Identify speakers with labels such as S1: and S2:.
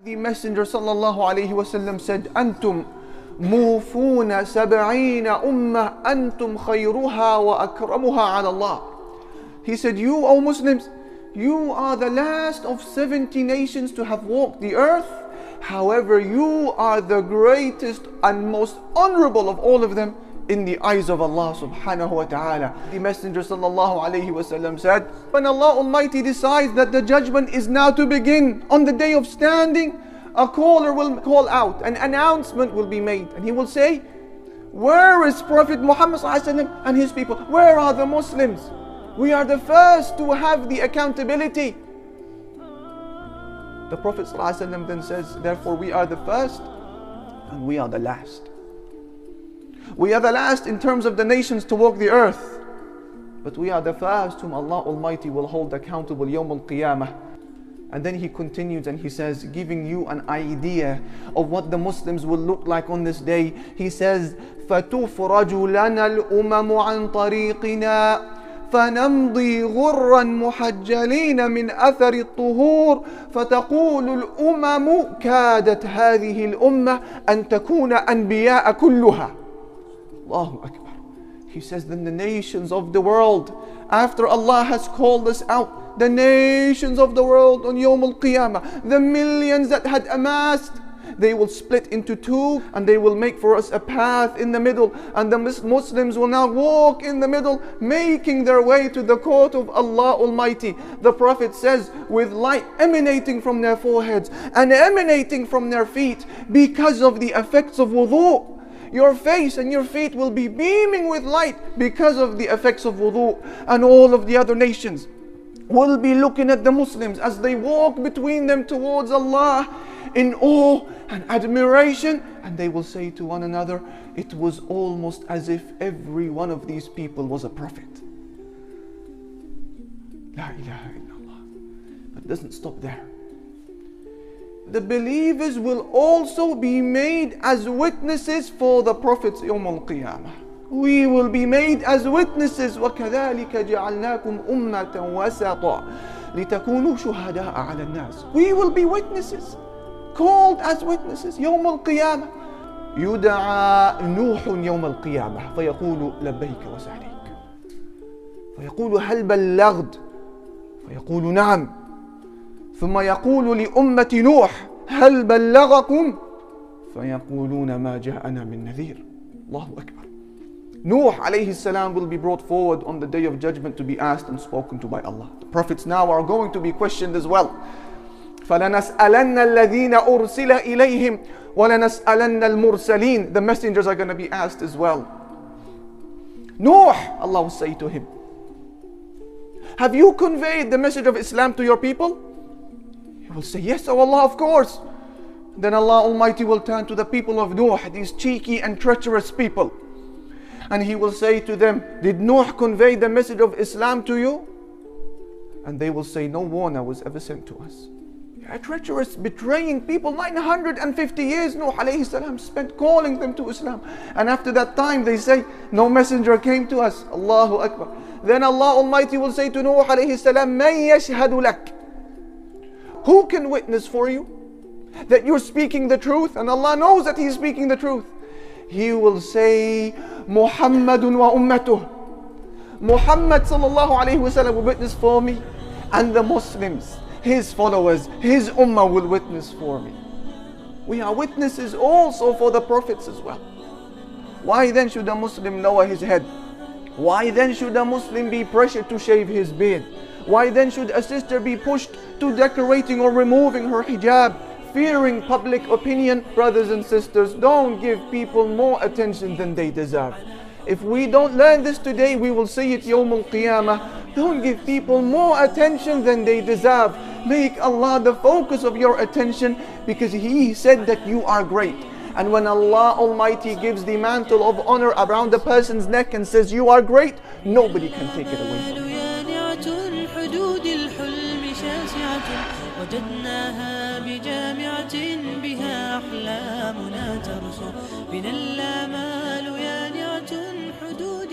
S1: The Messenger sallallahu alayhi wasallam said, "Antum mufuna sab'ina ummah, antum khayruha wa akramuha ala Allah." He said, "You, O Muslims, you are the last of 70 nations to have walked the earth. However, you are the greatest and most honorable of all of them in the eyes of Allah subhanahu wa ta'ala." The Messenger sallallahu alayhi wasallam said, when Allah Almighty decides that the judgment is now to begin on the day of standing, a caller will call out, an announcement will be made, and he will say, "Where is Prophet Muhammad sallallahu alayhi wasallam and his people? Where are the Muslims? We are the first to have the accountability." The Prophet ﷺ then says, "Therefore we are the first and we are the last." We are the last in terms of the nations to walk the earth, but we are the first whom Allah Almighty will hold accountable Yawm al-Qiyamah. And then he continues and he says, giving you an idea of what the Muslims will look like on this day, he says, فَتُفْرَجُ لَنَا الْأُمَمُ عَنْ طَرِيقِنَا فنمضي غرا محجلين من أثر الطهور فتقول الأمم كادت هذه الأمة أن تكون أنبياء كلها. Allahu Akbar. He says, then the nations of the world, after Allah has called us out, the nations of the world on Yawm al-Qiyamah, the millions that had amassed, they will split into two and they will make for us a path in the middle, and the Muslims will now walk in the middle, making their way to the court of Allah Almighty. The Prophet says, with light emanating from their foreheads and emanating from their feet because of the effects of wudu. Your face and your feet will be beaming with light because of the effects of wudu. And all of the other nations will be looking at the Muslims as they walk between them towards Allah in awe and admiration, and they will say to one another, it was almost as if every one of these people was a prophet. La ilaha illallah. But it doesn't stop there. The believers will also be made as witnesses for the Prophet's Yawm al-Qiyamah. We will be made as witnesses. وَكَذَلِكَ جَعَلْنَاكُمْ أُمَّةً وَسَطًا لِتَكُونُوا شُهَدَاءَ عَلَى النَّاسِ. We will be witnesses, called as witnesses. Yawm al-Qiyamah. يُدْعَى نُوحٌ يَوْمَ الْقِيَامَةِ فَيَقُولُ لَبَّيْكَ وَسَعْدَيْكَ فَيَقُولُ هَلْ بَلَّغْتُ فَيَقُولُ نَعَمْ ثم يقول لأمة نوح هل بلغكم فيقولون ما جاءنا من نذير. Allahu Akbar. Nuh alayhi salam will be brought forward on the day of judgment to be asked and spoken to by Allah. The prophets now are going to be questioned as well. فَلَنَسْأَلَنَّ الَّذِينَ أُرْسِلَ إِلَيْهِمْ وَلَنَسْأَلَنَّ الْمُرْسَلِينَ. The messengers are going to be asked as well. Nuh, Allah will say to him, have you conveyed the message of Islam to your people? He will say, yes, O Allah, of course. Then Allah Almighty will turn to the people of Nuh, these cheeky and treacherous people, and He will say to them, did Nuh convey the message of Islam to you? And they will say, no warner was ever sent to us. A treacherous, betraying people. 950 years Nuh alayhi salam spent calling them to Islam, and after that time they say, no messenger came to us. Allahu Akbar. Then Allah Almighty will say to Nuh alayhi salam, مَنْ يَشْهَدُ لَكَ. Who can witness for you that you're speaking the truth? And Allah knows that He's speaking the truth. He will say, Muhammadun wa ummatuh. Muhammad sallallahu alayhi wa sallam will witness for me, and the Muslims, his followers, his ummah will witness for me. We are witnesses also for the prophets as well. Why then should a Muslim lower his head? Why then should a Muslim be pressured to shave his beard? Why then should a sister be pushed to decorating or removing her hijab, fearing public opinion? Brothers and sisters, don't give people more attention than they deserve. If we don't learn this today, we will see it Yawm al-Qiyamah. Don't give people more attention than they deserve. Make Allah the focus of your attention, because He said that you are great. And when Allah Almighty gives the mantle of honor around a person's neck and says you are great, nobody can take it away from you.
S2: وجدناها بجامعة بها أحلامنا ترسو بنا الآمال يانعة حدود